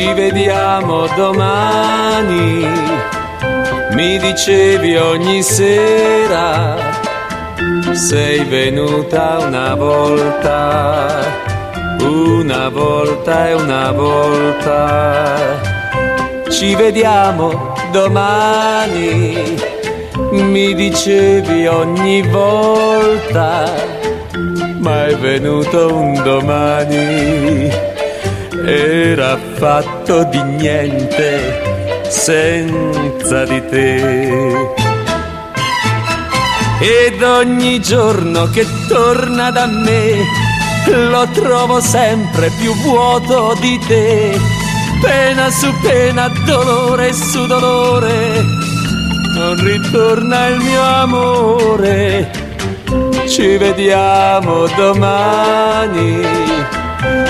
ci vediamo domani, mi dicevi ogni sera, sei venuta una volta e una volta. Ci vediamo domani, mi dicevi ogni volta, ma è venuto un domani, era fatto di niente senza di te. Ed ogni giorno che torna da me lo trovo sempre più vuoto di te. Pena su pena, dolore su dolore, non ritorna il mio amore. Ci vediamo domani,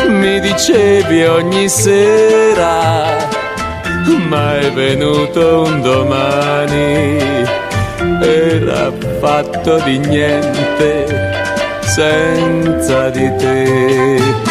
mi dicevi ogni sera, ma è venuto un domani, era fatto di niente senza di te.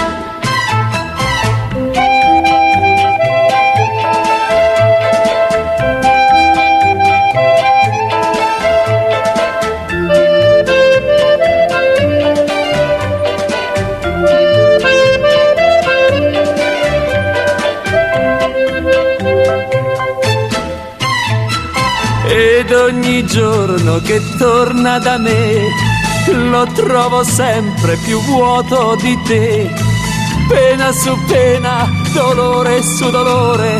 Ed ogni giorno che torna da me lo trovo sempre più vuoto di te. Pena su pena, dolore su dolore,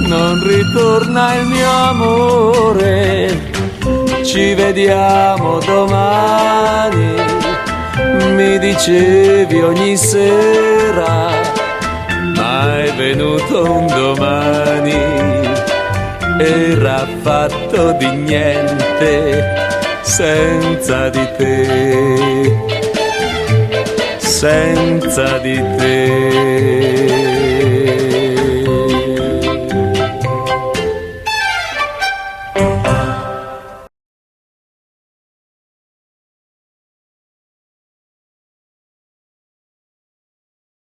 non ritorna il mio amore. Ci vediamo domani, mi dicevi ogni sera, ma è venuto un domani, era fatto di niente senza di te, senza di te.